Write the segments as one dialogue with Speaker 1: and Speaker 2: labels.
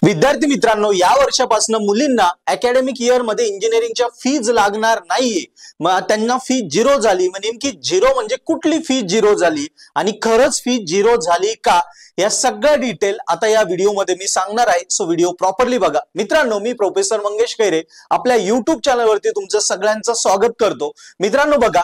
Speaker 1: विद्यार्थी मित्रांनो, या वर्षापासून मुलींना अकॅडमिक इयर मध्ये इंजिनिअरिंगच्या फीज लागणार नाहीये। मग त्यांना फी झिरो झाली, म्हणजे नेमकी झिरो म्हणजे कुठली फी झिरो झाली आणि खरंच फी झिरो झाली का, या सगळ्या डिटेल आता या व्हिडिओमध्ये मी सांगणार आहे। सो व्हिडिओ प्रॉपरली बघा। मित्रांनो, मी प्रोफेसर मंगेश खैरे आपल्या युट्यूब चॅनलवरती तुमचं सगळ्यांचं स्वागत करतो। मित्रांनो बघा,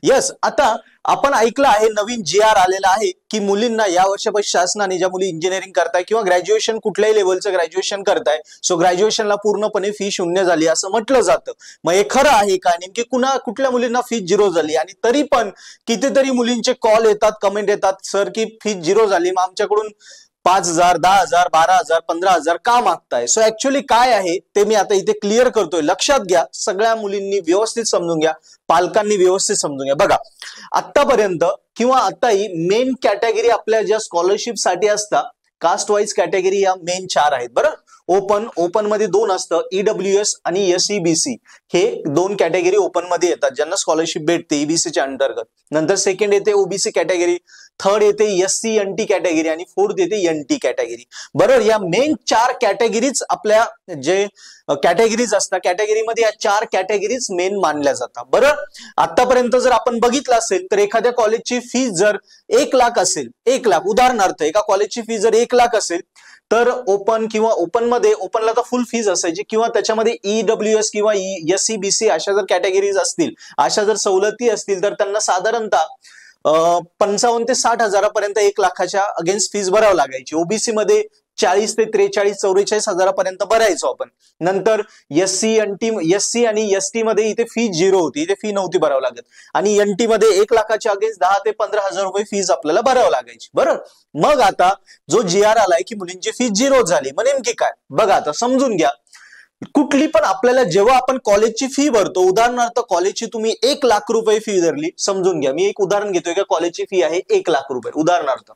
Speaker 1: यस, आता आपण ऐकलं आहे नवीन GR आलेला आहे की मुलींना या वर्षापासून शासनाने, ज्या मुली इंजिनिअरिंग करताय किंवा ग्रॅज्युएशन कुठल्याही लेवलचं ग्रॅज्युएशन करताय, सो ग्रॅज्युएशनला पूर्णपणे फी शून्य झाली असं म्हटलं जातं। मग हे खरं आहे का? नेमकी कुठल्या मुलींना फी झिरो झाली? आणि तरी पण कितीतरी मुलींचे कॉल येतात, कमेंट येतात, सर की फी झिरो झाली, मग आमच्याकडून 5,000, 10,000, 12,000, 15,000 का मागताय? सो ऍक्च्युअली काय आहे ते मी आता इथे क्लिअर करतोय। लक्षात घ्या, सगळ्या मुलींनी व्यवस्थित समजून घ्या, पालकांनी व्यवस्थित समजून घ्या। बघा, आतापर्यंत किंवा आताही मेन कॅटेगरी आपल्या ज्या स्कॉलरशिप साठी असतात, कास्ट वाईज कॅटेगरी या मेन 4 आहेत। बरं, ओपन मध्ये 2 असतं, EWS आणि SEBC हे 2 कॅटेगरी ओपन मध्ये येतात ज्यांना स्कॉलरशिप भेटते EBCच्या अंतर्गत। नंतर सेकंड येते OBC कॅटेगरी, थर्ड येते SC NT कॅटेगरी आणि फोर्थ येते NT कॅटेगरी। बरोबर, या मेन 4 कॅटेगरीज आपल्या जे कॅटेगरीज असतात, कॅटेगरीमध्ये या 4 कॅटेगरीज मेन मानल्या जातात। बरं, आतापर्यंत जर आपण बघितलं असेल तर एखाद्या कॉलेजची फी जर 1 लाख असेल, 1 लाख उदाहरणार्थ एका कॉलेजची फी जर 1 लाख असेल, तर ओपन किंवा ओपनला तर फुल फीज असायची, किंवा त्याच्यामध्ये EWS किंवा SEBC अशा जर कॅटेगरीज असतील, अशा जर सवलती असतील, तर त्यांना साधारणतः 55 ते 60 हजारापर्यंत 1 लाखाच्या अगेन्स्ट फीज भरावं लागायची। ओबीसी मध्ये 40 ते 43, 44 हजारापर्यंत भरायचो आपण। नंतर SC आणि ST मध्ये इथे फी झिरो होती, इथे फी नव्हती भरावं लागत, आणि NT मध्ये 1 लाखाच्या अगेन्स्ट 10 ते 15 हजार रुपये फीज आपल्याला भरावं लागायची। बरं, मग आता जो GR आलाय की मुलींची फी झिरो झाली, मग नेमकी काय? बघा, आता समजून घ्या। कुठली पण आपल्याला जेव्हा आपण कॉलेजची फी भरतो, उदाहरणार्थ कॉलेजची तुम्ही 1 लाख रुपये फी धरली, समजून घ्या, मी एक उदाहरण घेतोय का कॉलेजची फी आहे 1 लाख रुपये उदाहरणार्थ।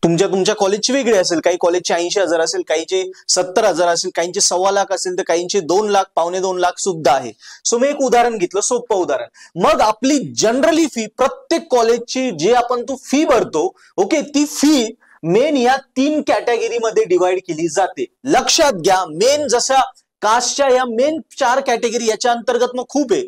Speaker 1: तुमच्या कॉलेजची वेगळी असेल, काही कॉलेजची 80,000 असेल, काहीची 70,000 असेल, काहींची 1.25 लाख असेल, तर काहींची 2 लाख, 2.25 लाख सुद्धा आहे। सो मी एक उदाहरण घेतलं, सोपं उदाहरण। मग आपली जनरली फी, प्रत्येक कॉलेजची जे आपण फी भरतो, ओके, ती फी मेन या 3 कॅटेगरीमध्ये डिवाइड केली जाते। लक्षात घ्या, मेन जशा कास्टच्या या मेन 4 कॅटेगरी याच्या अंतर्गत मग खूप आहे,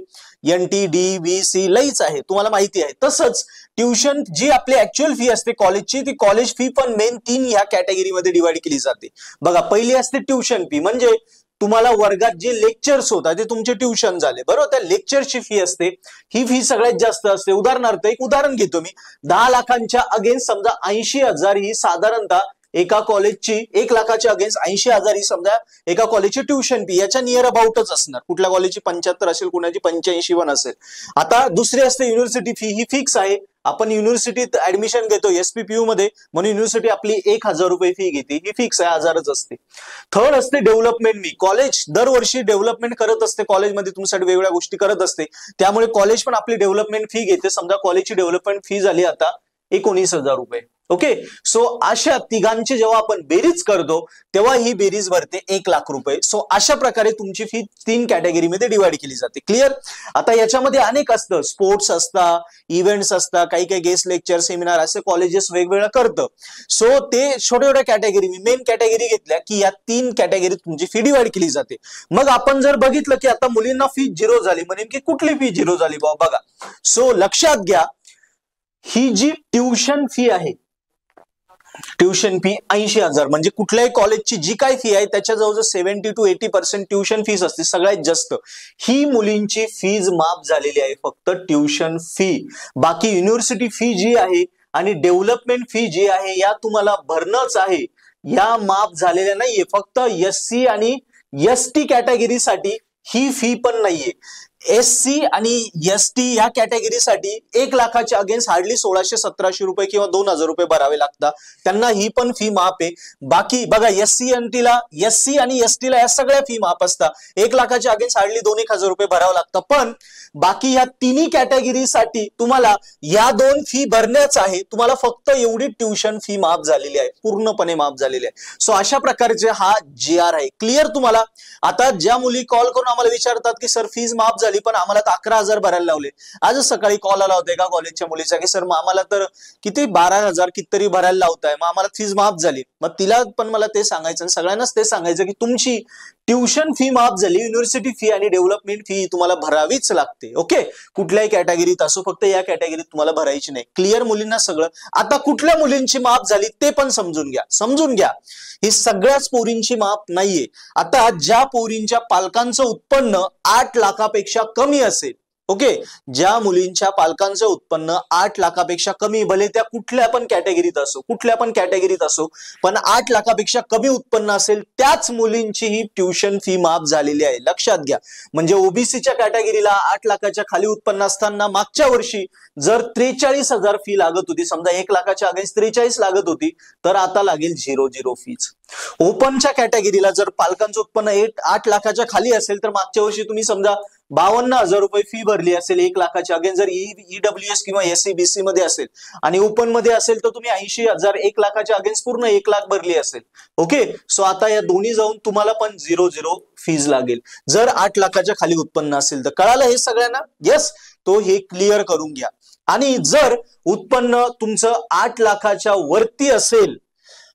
Speaker 1: NT, DVC लईच आहे, तुम्हाला माहिती आहे। तसंच ट्युशन जी आपली ऍक्च्युअल फी असते कॉलेजची, ती कॉलेज फी पण मेन 3 ह्या कॅटेगरीमध्ये डिवाइड केली जाते। बघा, पहिली असते ट्युशन फी, म्हणजे तुम्हाला वर्गात जे लेक्चर्स होतात ते तुमचे ट्युशन झाले, बरोबर, त्या लेक्चरची फी असते, ही फी सगळ्यात जास्त असते। उदाहरणार्थ एक उदाहरण घेतो मी, 10 लाखांच्या अगेन्स्ट समजा 80,000 ही साधारणतः एका कॉलेजची, 1 लाखाच्या अगेन्स्ट 80,000 ही समजा एका कॉलेजची ट्युशन फी, याच्या नियर अबाउटच असणार। कुठल्या कॉलेजची 75 असेल, कुणाची 85 पण असेल। आता दुसरी असते युनिव्हर्सिटी फी, ही फिक्स आहे, आपण युनिव्हर्सिटीत ऍडमिशन घेतो SPPU मध्ये, म्हणून युनिव्हर्सिटी आपली 1,000 रुपये फी घेते, ही फिक्स आहे, 1000च असते। थर्ड असते डेव्हलपमेंट फी, कॉलेज दरवर्षी डेव्हलपमेंट करत असते, कॉलेजमध्ये तुमच्यासाठी वेगवेगळ्या गोष्टी करत असते, त्यामुळे कॉलेज पण आपली डेव्हलपमेंट फी घेते। समजा कॉलेजची डेव्हलपमेंट फी झाली आता 19,000 रुपये, ओके। सो अशा तिघांची जेव्हा आपण बेरीज करतो तेव्हा ही बेरीज भरते 1 लाख रुपये। सो अशा प्रकारे तुमची फी 3 कॅटेगरीमध्ये डिवाइड केली जाते। क्लिअर? आता याच्यामध्ये अनेक असतं, स्पोर्ट्स असतात, इव्हेंट्स असतात, काही गेस्ट लेक्चर, सेमिनार असे कॉलेजेस वेगवेगळं करतं। सो ते छोट्या कॅटेगरी, मेन कॅटेगरी घेतल्या की या 3 कॅटेगरीत तुमची फी डिवाइड केली जाते। मग आपण जर बघितलं की आता मुलींना फी झिरो झाली, म्हणजे नेमकी कुठली फी झिरो झाली बघा। सो लक्षात घ्या, ही जी ट्युशन फी आहे, ट्युशन फी 80,000, म्हणजे कुठल्याही कॉलेजची जी काही फी आहे त्याच्या जवळजवळ 70 to 80% ट्युशन फीस असते, सगळ्यात जास्त। ही मुलींची फीज माफ झालेली आहे, फक्त ट्युशन फी। बाकी युनिव्हर्सिटी फी जी आहे आणि डेव्हलपमेंट फी जी आहे या तुम्हाला भरणंच आहे, या माफ झालेल्या नाहीये। फक्त SC आणि ST कॅटेगरीसाठी ही फी पण नाहीये। SC आणि ST या कॅटेगरीसाठी 1 लाखाच्या अगेन्स्ट हार्डली 1600-1700 रुपये किंवा 2,000 रुपये भरावे लागतात, त्यांना ही पण फी माफ आहे। बाकी बघा, SC आणि ST ला या सगळ्या फी माफ असतात, 1 लाखाच्या अगेन्स्ट हार्डली 2-1 हजार रुपये भरावं लागतं। पण बाकी या तिन्ही कॅटेगरीसाठी तुम्हाला या 2 फी भरण्याच आहे, तुम्हाला फक्त एवढी ट्युशन फी माफ झालेली आहे, पूर्णपणे माफ झालेली आहे। सो अशा प्रकारचे हा GR आहे। क्लिअर तुम्हाला? आता ज्या मुली कॉल करून आम्हाला विचारतात की सर फीज माफ झाली झाली पण आम्हाला तर 11,000 भरायला लावले. आजच सकाळी कॉल आला होता एका कॉलेजच्या मुलीचा की सर मग आम्हाला तर किती 12,000 कितीतरी भरायला लावताय, मग आम्हाला फीज माफ झाली. मग तिला पण मला ते सांगायचं आणि सगळ्यांनाच ते सांगायचं की तुमची ट्युशन फी माफ झाली, युनिव्हर्सिटी फी आणि डेव्हलपमेंट फी तुम्हाला भरावीच लागते. ओके, कुठल्याही कॅटेगरीत असो, फक्त या कॅटेगरीत तुम्हाला भरायची नाही. क्लिअर मुलींना सगळं? आता कुठल्या मुलींची माफ झाली ते पण समजून घ्या. ही सगळ्याच पोरींची माफ नाहीये. आता ज्या पोरींच्या पालकांचं उत्पन्न 8 लाखापेक्षा कमी असेल, ओके, ज्या मुलींच्या पालकांचं उत्पन्न 8 लाखापेक्षा कमी, भले त्या कुठल्या पण कॅटेगरीत असो, पण 8 लाखापेक्षा कमी उत्पन्न असेल त्याच मुलींची ही ट्युशन फी माफ झालेली आहे. लक्षात घ्या. म्हणजे ओबीसीच्या कॅटेगरीला 8 लाखाच्या खाली उत्पन्न असताना मागच्या वर्षी जर 43,000 फी लागत होती, समजा 1 लाखाच्या अगेन्स्ट 43 लागत होती, तर आता लागेल 0 फीज. ओपनच्या कॅटेगरीला जर पालकांचं उत्पन्न 8 लाखाच्या खाली असेल तर मागच्या वर्षी तुम्ही समजा 52,000 रुपये फी भरली असेल 1 लाखाच्या अगेन्स्ट, जर ईडब्ल्यूएस किंवा एससीबीसी मध्ये असेल, आणि ओपन मध्ये असेल तर तुम्ही 80,000 1 लाखाच्या अगेन्स्ट पूर्ण 1 लाख भरली असेल. ओके, सो आता या दोन्ही जाऊन तुम्हाला पण 0 फीज लागेल जर 8 लाखाच्या खाली उत्पन्न असेल तर. कळालं हे सगळ्यांना? येस, तो हे क्लिअर करून घ्या. आणि जर उत्पन्न तुमचं 8 लाखाच्या वरती असेल,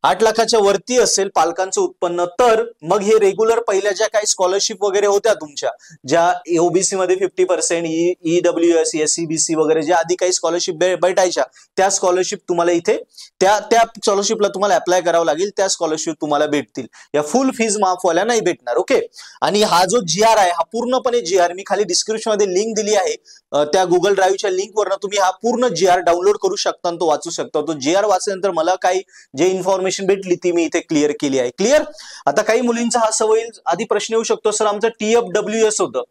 Speaker 1: 8 लाखाच्या वरती असेल पालकांचं उत्पन्न, तर मग हे रेग्युलर पहिल्या ज्या काही स्कॉलरशिप वगैरे होत्या तुमच्या, ज्या ओबीसी मध्ये 50%, ईडब्ल्यूएस, एससीबीसी वगैरे ज्या आधी काही स्कॉलरशिप भेटायच्या, त्या स्कॉलरशिप तुम्हाला इथे त्या स्कॉलरशिपला तुम्हाला अप्लाय करावं लागेल. त्या स्कॉलरशिप तुम्हाला भेटतील. या फुल फीज माफ व्हायला नाही भेटणार. ओके, आणि हा जो जीआर आहे, हा पूर्णपणे जीआर मी खाली डिस्क्रिप्शन मध्ये लिंक दिली आहे, त्या गुगल ड्राईव्हच्या लिंक वरनं तुम्ही हा पूर्ण जीआर डाउनलोड करू शकता आणि तो वाचू शकता. तो जीआर वाचल्यानंतर मला काही जे इन्फॉर्मेशन भेटली ती मी इथे क्लिअर केली आहे. क्लिअर? आता काही मुलींचा हा सवय आधी प्रश्न येऊ शकतो, सर आमचं TFWS होतं,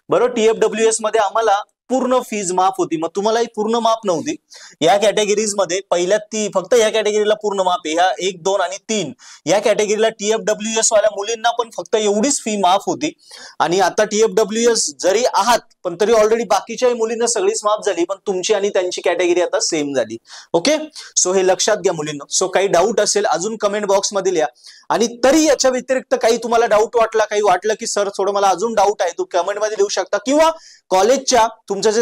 Speaker 1: बरोबर, TFWS मध्ये आम्हाला पूर्ण फीज माफ होती. मग तुम्हालाही पूर्ण माफ नव्हती. या कॅटेगरीज मध्ये पहिल्या फक्त या कॅटेगरीला पूर्ण माफ आहे. ह्या 1, 2 आणि 3 या कॅटेगरीला TFWS वाल्या मुलींना पण फक्त एवढीच फी माफ होती. आणि आता TFWS जरी आहात पण तरी ऑलरेडी बाकीच्याही मुलींना सगळीच माफ झाली, पण तुमची आणि त्यांची कॅटेगरी आता सेम झाली. ओके, सो हे लक्षात घ्या मुलींना. सो काही डाऊट असेल अजून कमेंट बॉक्स मध्ये लिहा. आणि तरी याच्या व्यतिरिक्त काही तुम्हाला डाऊट वाटला, काही वाटलं की सर थोडं मला अजून डाऊट आहे, तो कमेंट मध्ये लिहू शकता. किंवा कॉलेजच्या तुमचं जे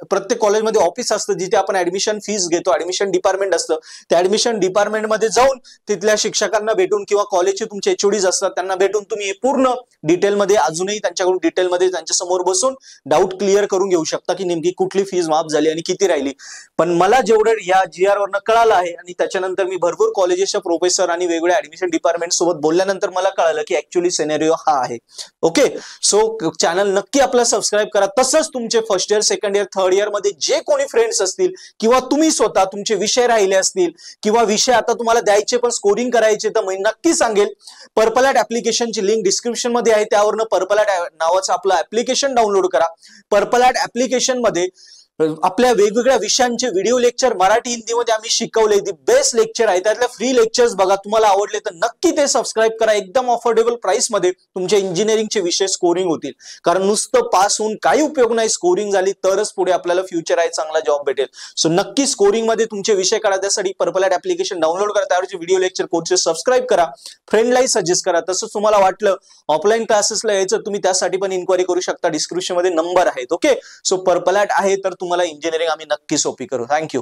Speaker 1: प्रत्येक कॉलेजमध्ये ऑफिस असतं जिथे आपण ऍडमिशन फीस घेतो, ऍडमिशन डिपार्टमेंट असतं, त्या ऍडमिशन डिपार्टमेंटमध्ये जाऊन तिथल्या शिक्षकांना भेटून किंवा कॉलेजचे तुमचे एचओडीज असतात त्यांना भेटून तुम्ही पूर्ण डिटेलमध्ये अजूनही त्यांच्याकडून डिटेलमध्ये त्यांच्या समोर बसून डाऊट क्लिअर करून घेऊ शकता की नेमकी कुठली फीज माफ झाली आणि किती राहिली. पण मला जेवढं या जीआर वरनं कळालं आहे आणि त्याच्यानंतर मी भरपूर कॉलेजेसच्या प्रोफेसर आणि वेगवेगळ्या ऍडमिशन डिपार्टमेंट सोबत बोलल्यानंतर मला कळालं की ऍक्च्युअली सिनेरिओ हा आहे. ओके, सो चॅनल नक्की आपला सबस्क्राईब करा. तसंच तुमचे first year, second year, third year मध्ये जे कोणी फ्रेंड्स असतील किंवा तुम्ही स्वतः तुमचे विषय राहिले असतील किंवा विषय आता तुम्हाला द्यायचे पण स्कोरिंग करायचे, तर मी नक्की सांगेल पर्पल ॲट ऍप्लिकेशनची लिंक डिस्क्रिप्शन मध्ये आहे, त्यावरनं पर्पल ॲट नावाचं आपलं ऍप्लिकेशन डाउनलोड करा. पर्पल ॲट ऍप्लिकेशन मध्ये आपल्या वेगवेगळ्या विषयांचे व्हिडिओ लेक्चर मराठी हिंदीमध्ये आम्ही शिकवले, दी बेस्ट लेक्चर आहे. त्यातल्या फ्री लेक्चर्स बघा. तुम्हाला आवडले तर नक्की ते सबस्क्राईब करा. एकदम अफोर्डेबल प्राइस मध्ये तुमचे इंजिनिअरिंगचे विषय स्कोरिंग होतील. कारण नुसतं पास होऊन काही उपयोग नाही, स्कोरिंग झाली तरच पुढे आपल्याला फ्युचर आहे, चांगला जॉब भेटेल. सो नक्की स्कोरिंग मध्ये तुमचे विषय करा. त्यासाठी पर्पल ॲट ऍप्लिकेशन डाउनलोड करा, त्यावरचे व्हिडिओ लेक्चर कोर्सेस सबस्क्राईब करा, फ्रेंडलाही सजेस्ट करा. तसंच तुम्हाला वाटलं ऑफलाईन क्लासेसला यायचं, तुम्ही त्यासाठी पण इन्क्वायरी करू शकता. डिस्क्रिप्शन मध्ये नंबर आहेत. ओके, सो पर्पल ॲट आहे तर तुम्हाला इंजिनिअरिंग आम्ही नक्की सोपी करू. थँक्यू.